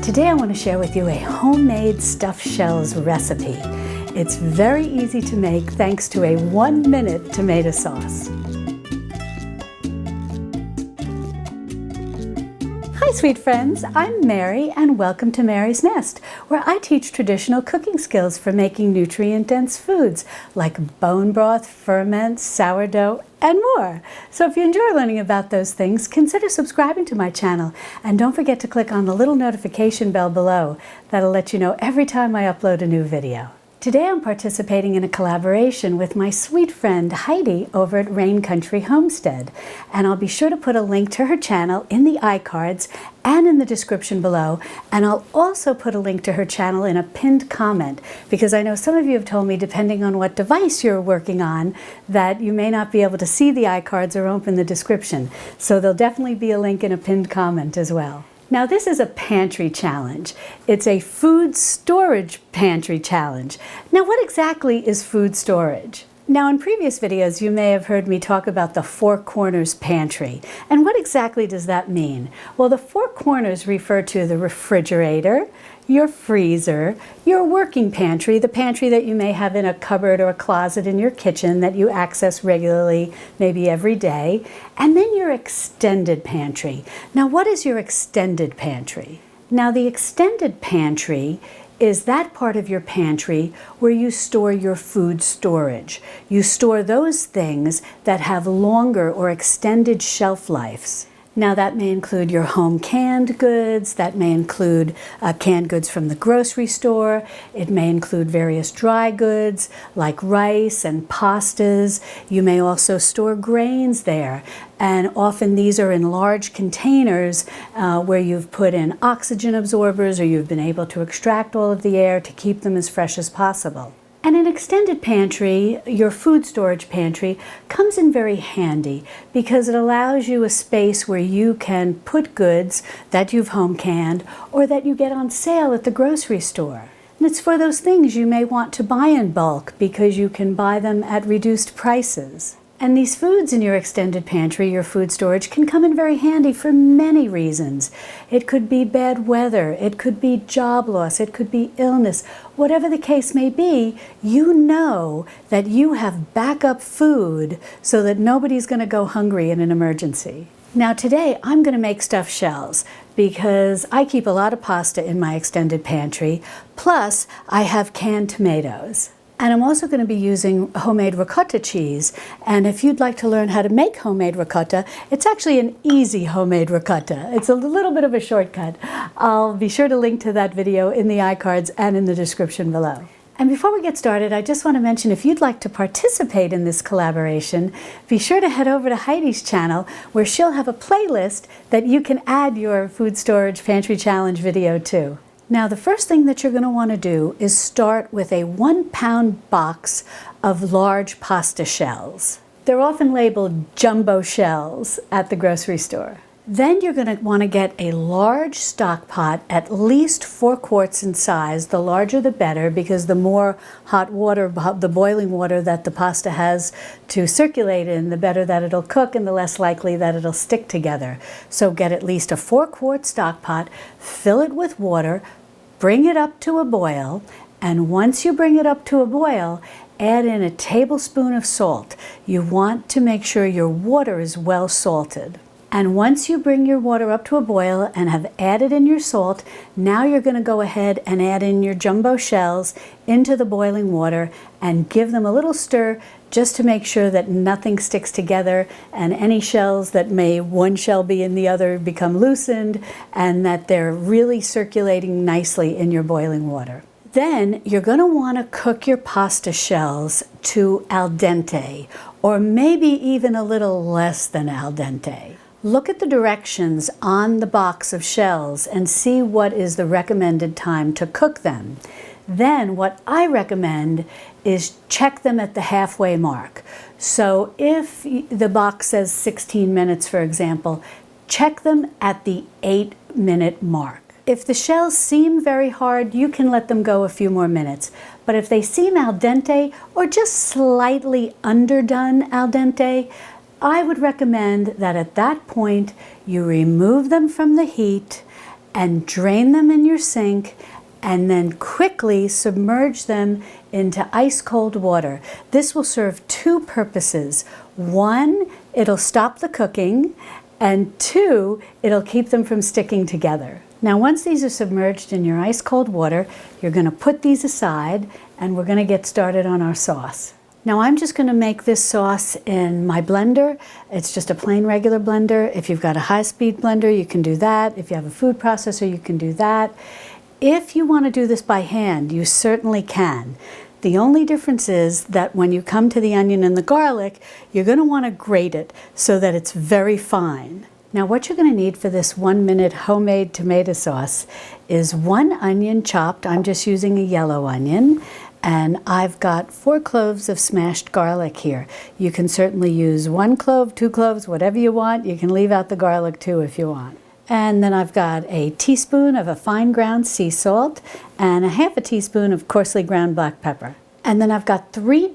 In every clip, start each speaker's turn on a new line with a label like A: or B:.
A: Today I want to share with you a homemade stuffed shells recipe. It's very easy to make thanks to a 1-minute tomato sauce. Hi sweet friends, I'm Mary and welcome to Mary's Nest, where I teach traditional cooking skills for making nutrient-dense foods like bone broth, ferment, sourdough, and more. So if you enjoy learning about those things, consider subscribing to my channel and don't forget to click on the little notification bell below. That'll let you know every time I upload a new video. Today I'm participating in a collaboration with my sweet friend Heidi over at Rain Country Homestead, and I'll be sure to put a link to her channel in the iCards and in the description below, and I'll also put a link to her channel in a pinned comment, because I know some of you have told me, depending on what device you're working on, that you may not be able to see the iCards or open the description, so there'll definitely be a link in a pinned comment as well. Now this is a pantry challenge. It's a food storage pantry challenge. Now what exactly is food storage? Now in previous videos you may have heard me talk about the four corners pantry. And what exactly does that mean? Well, the four corners refer to the refrigerator, your freezer, your working pantry, the pantry that you may have in a cupboard or a closet in your kitchen that you access regularly, maybe every day, and then your extended pantry. Now what is your extended pantry? Now the extended pantry is that part of your pantry where you store your food storage. You store those things that have longer or extended shelf lives. Now that may include your home canned goods, that may include canned goods from the grocery store, it may include various dry goods like rice and pastas. You may also store grains there, and often these are in large containers where you've put in oxygen absorbers or you've been able to extract all of the air to keep them as fresh as possible. And an extended pantry, your food storage pantry, comes in very handy because it allows you a space where you can put goods that you've home canned or that you get on sale at the grocery store. And it's for those things you may want to buy in bulk because you can buy them at reduced prices. And these foods in your extended pantry, your food storage, can come in very handy for many reasons. It could be bad weather, it could be job loss, it could be illness. Whatever the case may be, you know that you have backup food so that nobody's going to go hungry in an emergency. Now today I'm going to make stuffed shells because I keep a lot of pasta in my extended pantry, plus I have canned tomatoes. And I'm also going to be using homemade ricotta cheese. And if you'd like to learn how to make homemade ricotta, it's actually an easy homemade ricotta. It's a little bit of a shortcut. I'll be sure to link to that video in the iCards and in the description below. And before we get started, I just want to mention, if you'd like to participate in this collaboration, be sure to head over to Heidi's channel, where she'll have a playlist that you can add your food storage pantry challenge video to. Now the first thing that you're going to want to do is start with a 1-pound box of large pasta shells. They're often labeled jumbo shells at the grocery store. Then you're going to want to get a large stock pot, at least 4 quarts in size. The larger the better, because the more hot water, the boiling water that the pasta has to circulate in, the better that it'll cook and the less likely that it'll stick together. So get at least a 4-quart stock pot, fill it with water, bring it up to a boil, and once you bring it up to a boil, add in a tablespoon of salt. You want to make sure your water is well salted. And once you bring your water up to a boil and have added in your salt, now you're going to go ahead and add in your jumbo shells into the boiling water and give them a little stir just to make sure that nothing sticks together and any shells that may one shell be in the other become loosened and that they're really circulating nicely in your boiling water. Then you're going to want to cook your pasta shells to al dente, or maybe even a little less than al dente. Look at the directions on the box of shells and see what is the recommended time to cook them. Then what I recommend is check them at the halfway mark. So if the box says 16 minutes, for example, check them at the 8-minute mark. If the shells seem very hard, you can let them go a few more minutes. But if they seem al dente or just slightly underdone al dente, I would recommend that at that point you remove them from the heat and drain them in your sink, and then quickly submerge them into ice cold water. This will serve two purposes. One, it'll stop the cooking, and two, it'll keep them from sticking together. Now, once these are submerged in your ice cold water, you're going to put these aside, and we're going to get started on our sauce. Now, I'm just going to make this sauce in my blender. It's just a plain regular blender. If you've got a high-speed blender, you can do that. If you have a food processor, you can do that. If you want to do this by hand, you certainly can. The only difference is that when you come to the onion and the garlic, you're going to want to grate it so that it's very fine. Now, what you're going to need for this 1-minute homemade tomato sauce is 1 onion chopped. I'm just using a yellow onion. And I've got 4 cloves of smashed garlic here. You can certainly use 1 clove, 2 cloves, whatever you want. You can leave out the garlic too if you want. And then I've got a teaspoon of a fine ground sea salt and a half a teaspoon of coarsely ground black pepper. And then I've got 3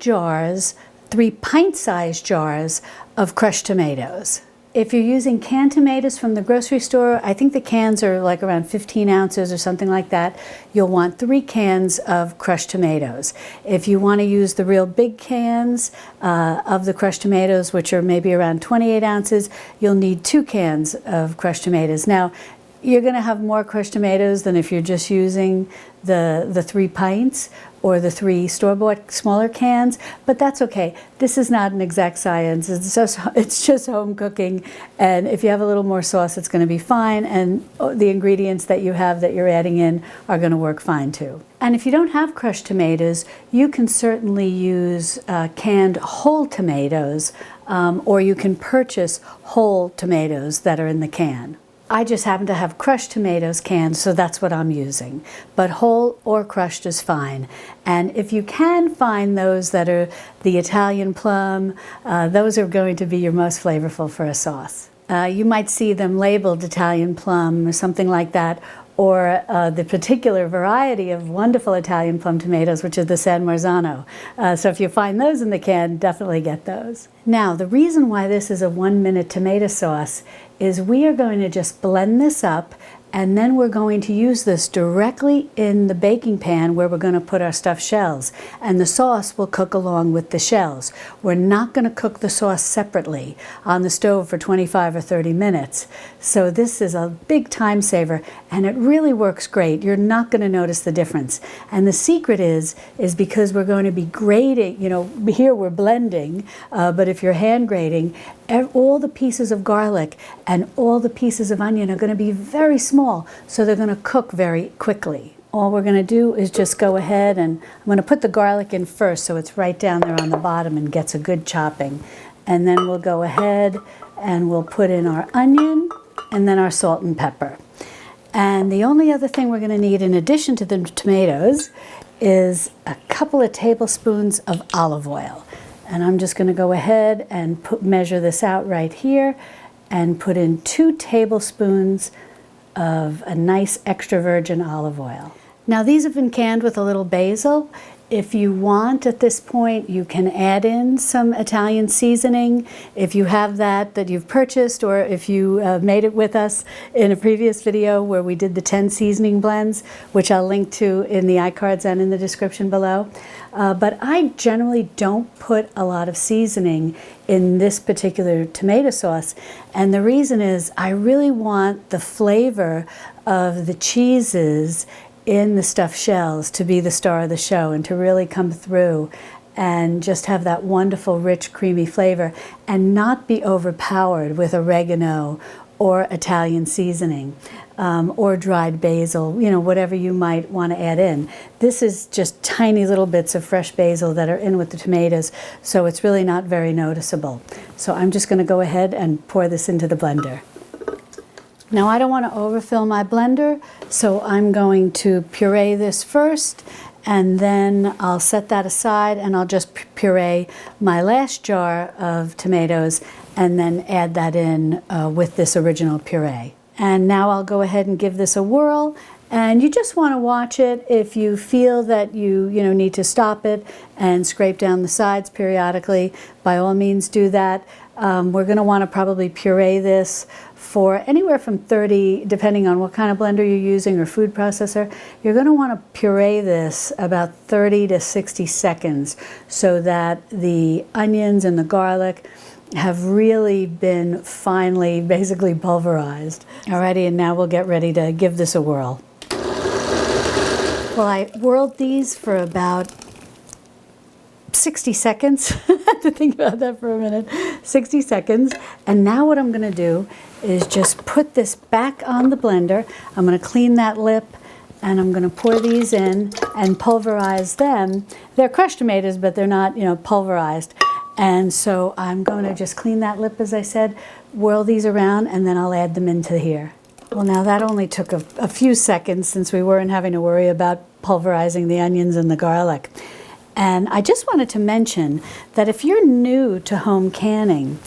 A: pint-sized jars of crushed tomatoes. If you're using canned tomatoes from the grocery store, I think the cans are like around 15 ounces or something like that. You'll want 3 cans of crushed tomatoes. If you want to use the real big cans of the crushed tomatoes, which are maybe around 28 ounces, you'll need 2 cans of crushed tomatoes. Now, you're going to have more crushed tomatoes than if you're just using the 3 pints or the 3 store-bought smaller cans, but that's okay. This is not an exact science. It's just home cooking, and if you have a little more sauce, it's going to be fine, and the ingredients that you have that you're adding in are going to work fine too. And if you don't have crushed tomatoes, you can certainly use canned whole tomatoes, or you can purchase whole tomatoes that are in the can. I just happen to have crushed tomatoes canned, so that's what I'm using. But whole or crushed is fine. And if you can find those that are the Italian plum, those are going to be your most flavorful for a sauce. You might see them labeled Italian plum or something like that, or the particular variety of wonderful Italian plum tomatoes, which is the San Marzano. So if you find those in the can, definitely get those. Now, the reason why this is a 1-minute tomato sauce is we are going to just blend this up, and then we're going to use this directly in the baking pan where we're going to put our stuffed shells, and the sauce will cook along with the shells. We're not going to cook the sauce separately on the stove for 25 or 30 minutes. So this is a big time saver, and it really works great. You're not going to notice the difference. And the secret is because we're going to be grating, here we're blending, but if you're hand grating, all the pieces of garlic and all the pieces of onion are going to be very small, so they're going to cook very quickly. All we're going to do is just go ahead, and I'm going to put the garlic in first so it's right down there on the bottom and gets a good chopping. And then we'll go ahead and we'll put in our onion and then our salt and pepper. And the only other thing we're going to need in addition to the tomatoes is a couple of tablespoons of olive oil. And I'm just going to go ahead and measure this out right here and put in 2 tablespoons of a nice extra virgin olive oil. Now, these have been canned with a little basil. If you want at this point, you can add in some Italian seasoning if you have that you've purchased, or if you made it with us in a previous video where we did the 10 seasoning blends, which I'll link to in the iCards and in the description below. But I generally don't put a lot of seasoning in this particular tomato sauce, and the reason is I really want the flavor of the cheeses in the stuffed shells to be the star of the show and to really come through and just have that wonderful, rich, creamy flavor and not be overpowered with oregano or Italian seasoning or dried basil, whatever you might want to add in. This is just tiny little bits of fresh basil that are in with the tomatoes, so it's really not very noticeable. So I'm just going to go ahead and pour this into the blender. Now, I don't want to overfill my blender, so I'm going to puree this first, and then I'll set that aside, and I'll just puree my last jar of tomatoes and then add that in with this original puree. And now I'll go ahead and give this a whirl, and you just want to watch it. If you feel that you need to stop it and scrape down the sides periodically, by all means do that. We're going to want to probably puree this for anywhere from 30, depending on what kind of blender you're using or food processor, you're going to want to puree this about 30 to 60 seconds so that the onions and the garlic have really been finely, basically pulverized. Alrighty, and now we'll get ready to give this a whirl. Well, I whirled these for about 60 seconds. I had to think about that for a minute. 60 seconds. And now what I'm going to do is just put this back on the blender. I'm going to clean that lip and I'm going to pour these in and pulverize them. They're crushed tomatoes, but they're not, pulverized. And so I'm going to just clean that lip, as I said, whirl these around, and then I'll add them into here. Well, now that only took a few seconds since we weren't having to worry about pulverizing the onions and the garlic. And I just wanted to mention that if you're new to home canning,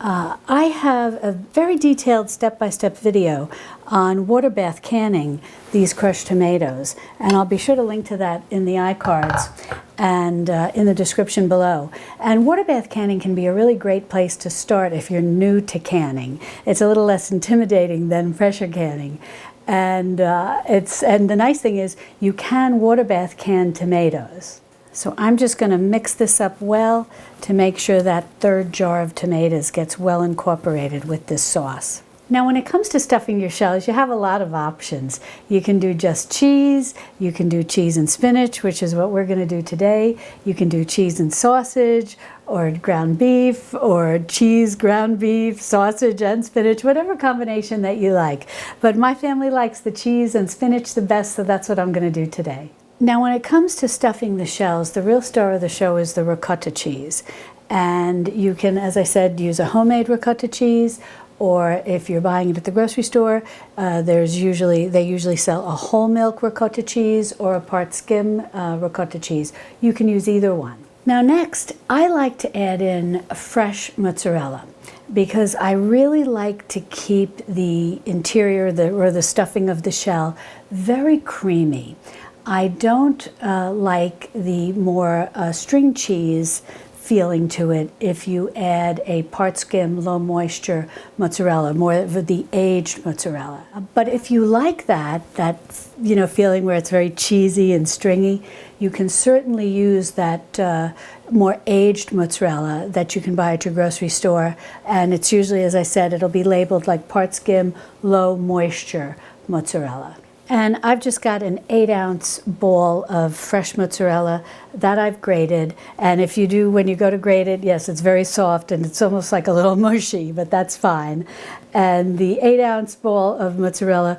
A: I have a very detailed step-by-step video on water bath canning these crushed tomatoes. And I'll be sure to link to that in the iCards and in the description below. And water bath canning can be a really great place to start if you're new to canning. It's a little less intimidating than pressure canning. And the nice thing is you can water bath can tomatoes. So I'm just going to mix this up well to make sure that third jar of tomatoes gets well incorporated with this sauce. Now when it comes to stuffing your shells, you have a lot of options. You can do just cheese, you can do cheese and spinach, which is what we're going to do today. You can do cheese and sausage, or ground beef, or cheese, ground beef, sausage and spinach, whatever combination that you like. But my family likes the cheese and spinach the best, so that's what I'm going to do today. Now when it comes to stuffing the shells, the real star of the show is the ricotta cheese. And you can, as I said, use a homemade ricotta cheese, or if you're buying it at the grocery store, they usually sell a whole milk ricotta cheese or a part skim ricotta cheese. You can use either one. Now next, I like to add in fresh mozzarella because I really like to keep the interior or the stuffing of the shell very creamy. I don't like the more string cheese feeling to it if you add a part skim, low moisture mozzarella, more of the aged mozzarella. But if you like that feeling where it's very cheesy and stringy, you can certainly use that more aged mozzarella that you can buy at your grocery store. And it's usually, as I said, it'll be labeled like part skim, low moisture mozzarella. And I've just got an 8-ounce ball of fresh mozzarella that I've grated. And if you do, when you go to grate it, yes, it's very soft and it's almost like a little mushy, but that's fine. And the 8-ounce ball of mozzarella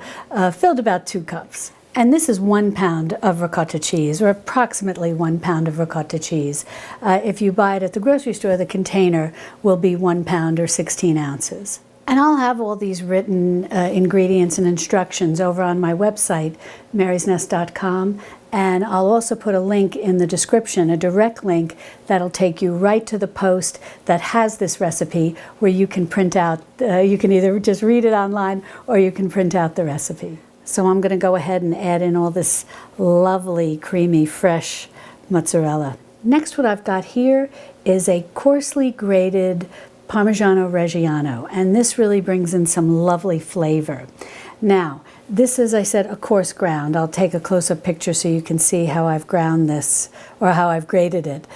A: filled about 2 cups. And this is 1 pound of ricotta cheese, or approximately 1 pound of ricotta cheese. If you buy it at the grocery store, the container will be 1 pound or 16 ounces. And I'll have all these written ingredients and instructions over on my website, marysnest.com, and I'll also put a link in the description, a direct link that'll take you right to the post that has this recipe where you can print out, you can either just read it online or you can print out the recipe. So I'm going to go ahead and add in all this lovely, creamy, fresh mozzarella. Next, what I've got here is a coarsely grated Parmigiano Reggiano, and this really brings in some lovely flavor. Now, this is, I said, a coarse ground. I'll take a close-up picture so you can see how I've ground this, or how I've grated it.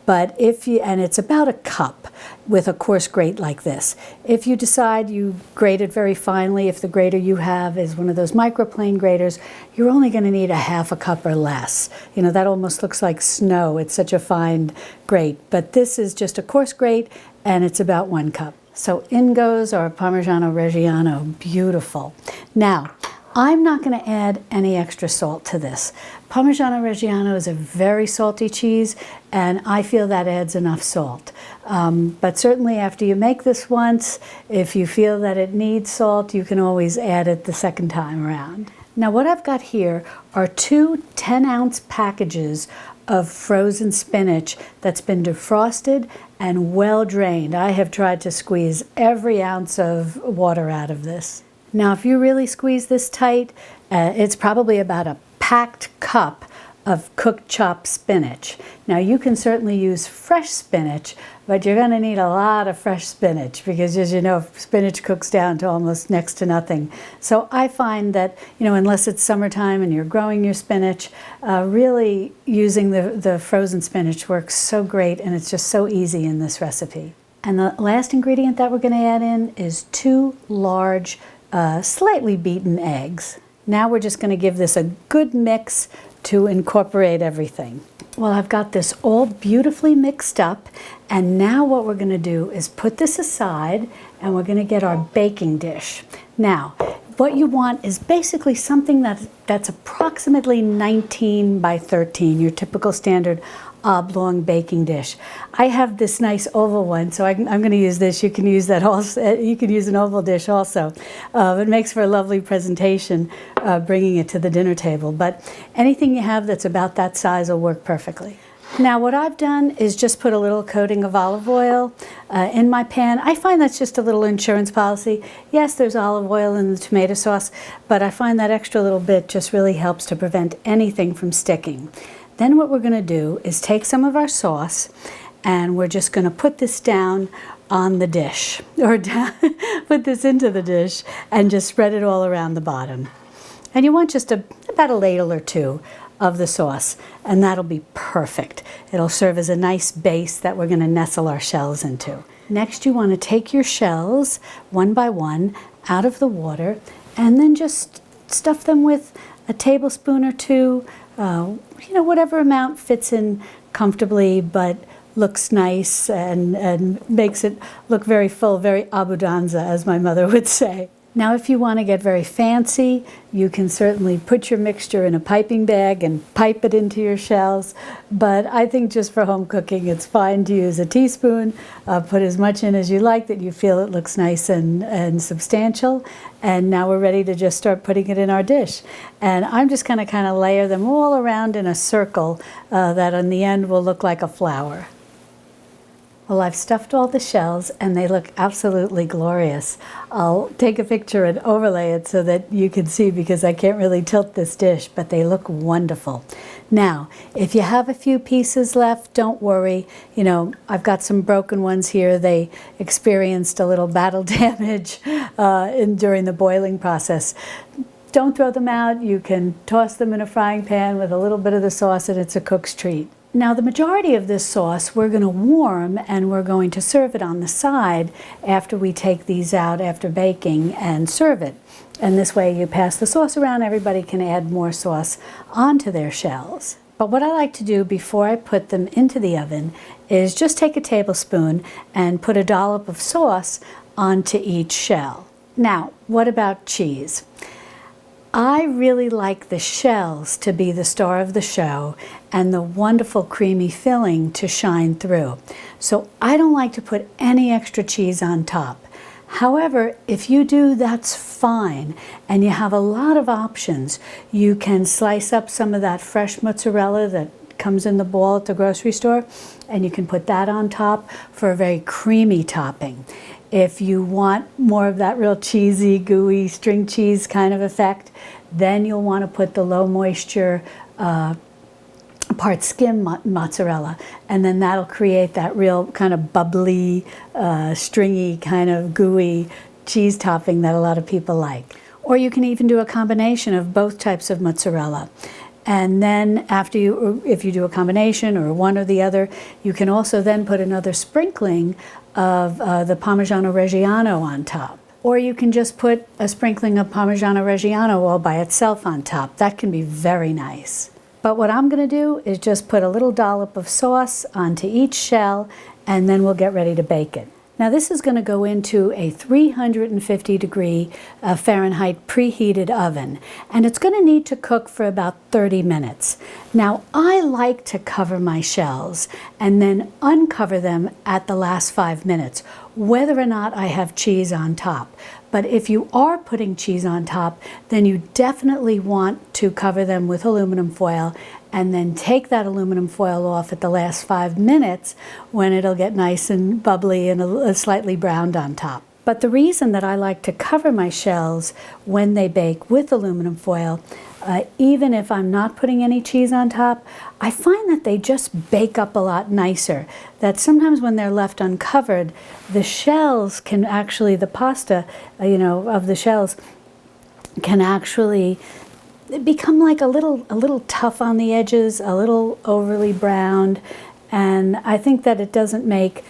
A: But and it's about a cup with a coarse grate like this. If you decide you grate it very finely, if the grater you have is one of those microplane graters, you're only going to need a half a cup or less. That almost looks like snow. It's such a fine grate. But this is just a coarse grate, and it's about 1 cup. So in goes our Parmigiano Reggiano. Beautiful. Now, I'm not going to add any extra salt to this. Parmigiano Reggiano is a very salty cheese, and I feel that adds enough salt. But certainly after you make this once, if you feel that it needs salt, you can always add it the second time around. Now what I've got here are 2 10-ounce packages of frozen spinach that's been defrosted and well drained. I have tried to squeeze every ounce of water out of this. Now if you really squeeze this tight, it's probably about a packed cup of cooked chopped spinach. Now you can certainly use fresh spinach, but you're going to need a lot of fresh spinach because, as you know, spinach cooks down to almost next to nothing. So I find that, unless it's summertime and you're growing your spinach, really using the frozen spinach works so great, and it's just so easy in this recipe. And the last ingredient that we're going to add in is 2 large, slightly beaten eggs. Now we're just going to give this a good mix to incorporate everything. Well, I've got this all beautifully mixed up, and now what we're going to do is put this aside, and we're going to get our baking dish. Now, what you want is basically something that's approximately 19 by 13, your typical standard oblong baking dish. I have this nice oval one, so I'm going to use this. You can use that also. You can use an oval dish also. It makes for a lovely presentation, bringing it to the dinner table. But anything you have that's about that size will work perfectly. Now what I've done is just put a little coating of olive oil in my pan. I find that's just a little insurance policy. Yes, there's olive oil in the tomato sauce, but I find that extra little bit just really helps to prevent anything from sticking. Then what we're going to do is take some of our sauce, and we're just going to put this down on the dish, or put this into the dish and just spread it all around the bottom. And you want just about a ladle or 2 of the sauce, and that'll be perfect. It'll serve as a nice base that we're going to nestle our shells into. Next, you want to take your shells one by one out of the water, and then just stuff them with a tablespoon or 2, whatever amount fits in comfortably but looks nice and makes it look very full, very abundanza, as my mother would say. Now, if you want to get very fancy, you can certainly put your mixture in a piping bag and pipe it into your shells. But I think just for home cooking, it's fine to use a teaspoon. Put as much in as you like that you feel it looks nice and substantial. And now we're ready to just start putting it in our dish. And I'm just going to kind of layer them all around in a circle that in the end will look like a flower. Well, I've stuffed all the shells, and they look absolutely glorious. I'll take a picture and overlay it so that you can see, because I can't really tilt this dish, but they look wonderful. Now, if you have a few pieces left, don't worry. I've got some broken ones here. They experienced a little battle damage during the boiling process. Don't throw them out. You can toss them in a frying pan with a little bit of the sauce, and it's a cook's treat. Now, the majority of this sauce we're going to warm, and we're going to serve it on the side after we take these out after baking and serve it. And this way you pass the sauce around, everybody can add more sauce onto their shells. But what I like to do before I put them into the oven is just take a tablespoon and put a dollop of sauce onto each shell. Now, what about cheese? I really like the shells to be the star of the show and the wonderful creamy filling to shine through. So I don't like to put any extra cheese on top. However, if you do, that's fine, and you have a lot of options. You can slice up some of that fresh mozzarella that comes in the ball at the grocery store, and you can put that on top for a very creamy topping. If you want more of that real cheesy, gooey string cheese kind of effect, then you'll want to put the low moisture part skim mozzarella, and then that'll create that real kind of bubbly, stringy, kind of gooey cheese topping that a lot of people like. Or you can even do a combination of both types of mozzarella. And then if you do a combination or one or the other, you can also then put another sprinkling of the Parmigiano Reggiano on top. Or you can just put a sprinkling of Parmigiano Reggiano all by itself on top. That can be very nice. But what I'm going to do is just put a little dollop of sauce onto each shell, and then we'll get ready to bake it. Now this is going to go into a 350-degree Fahrenheit preheated oven, and it's going to need to cook for about 30 minutes. Now I like to cover my shells and then uncover them at the last 5 minutes, whether or not I have cheese on top. But if you are putting cheese on top, then you definitely want to cover them with aluminum foil and then take that aluminum foil off at the last 5 minutes when it'll get nice and bubbly and slightly browned on top. But the reason that I like to cover my shells when they bake with aluminum foil, even if I'm not putting any cheese on top, I find that they just bake up a lot nicer. That sometimes when they're left uncovered, the shells can actually, the pasta, of the shells can actually become like a little tough on the edges, a little overly browned, and I think that it doesn't make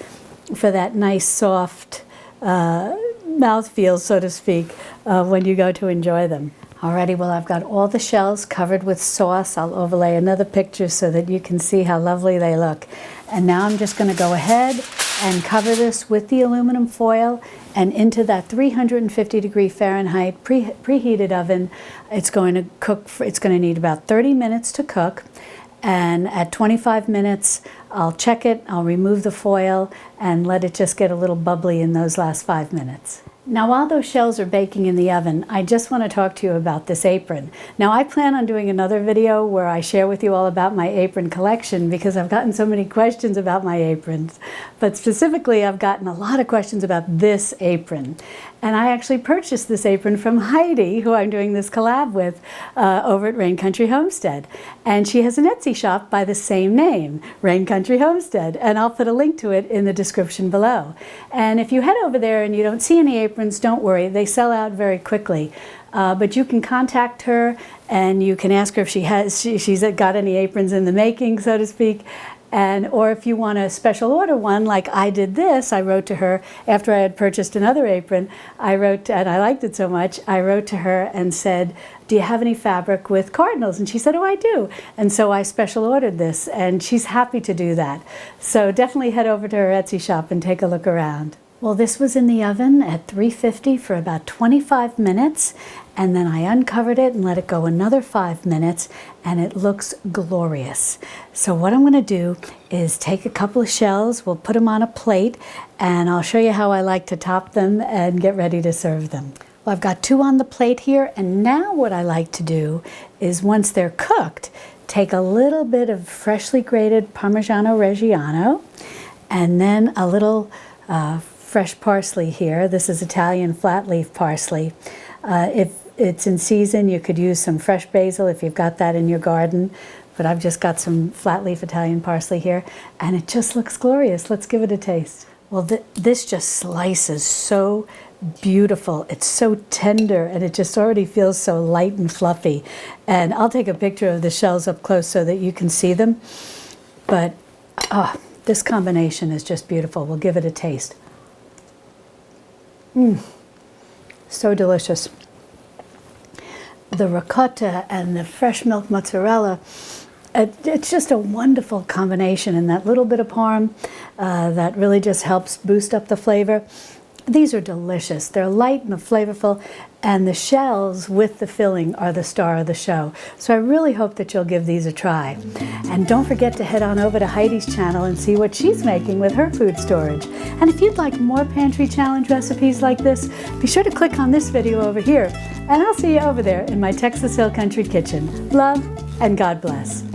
A: for that nice soft mouthfeel, so to speak, when you go to enjoy them. Alrighty, well, I've got all the shells covered with sauce. I'll overlay another picture so that you can see how lovely they look. And now I'm just going to go ahead and cover this with the aluminum foil and into that 350 Fahrenheit preheated oven. It's going to cook, it's going to need about 30 minutes to cook. And at 25 minutes, I'll check it, I'll remove the foil, and let it just get a little bubbly in those last 5 minutes. Now, while those shells are baking in the oven, I just want to talk to you about this apron. Now, I plan on doing another video where I share with you all about my apron collection because I've gotten so many questions about my aprons. But specifically, I've gotten a lot of questions about this apron. And I actually purchased this apron from Heidi, who I'm doing this collab with over at Rain Country Homestead. And she has an Etsy shop by the same name, Rain Country Homestead. And I'll put a link to it in the description below. And if you head over there and you don't see any aprons, don't worry, they sell out very quickly. But you can contact her and you can ask her if she's got any aprons in the making, so to speak. Or if you want a special order one, like I did this, I wrote to her after I had purchased another apron. And I liked it so much, I wrote to her and said, do you have any fabric with cardinals? And she said, oh, I do. And so I special ordered this, and she's happy to do that. So definitely head over to her Etsy shop and take a look around. Well, this was in the oven at 350 for about 25 minutes, and then I uncovered it and let it go another 5 minutes, and it looks glorious. So what I'm going to do is take a couple of shells, we'll put them on a plate, and I'll show you how I like to top them and get ready to serve them. Well, I've got 2 on the plate here, and now what I like to do is once they're cooked, take a little bit of freshly grated Parmigiano Reggiano, and then a little fresh parsley here. This is Italian flat leaf parsley. If it's in season, you could use some fresh basil if you've got that in your garden, but I've just got some flat leaf Italian parsley here, and it just looks glorious. Let's give it a taste. Well, this just slices so beautiful. It's so tender, and it just already feels so light and fluffy. And I'll take a picture of the shells up close so that you can see them. But this combination is just beautiful. We'll give it a taste. So delicious. The ricotta and the fresh milk mozzarella, it's just a wonderful combination, and that little bit of parm that really just helps boost up the flavor. These are delicious. They're light and flavorful, and the shells with the filling are the star of the show. So I really hope that you'll give these a try. And don't forget to head on over to Heidi's channel and see what she's making with her food storage. And if you'd like more pantry challenge recipes like this, be sure to click on this video over here, and I'll see you over there in my Texas Hill Country kitchen. Love and God bless.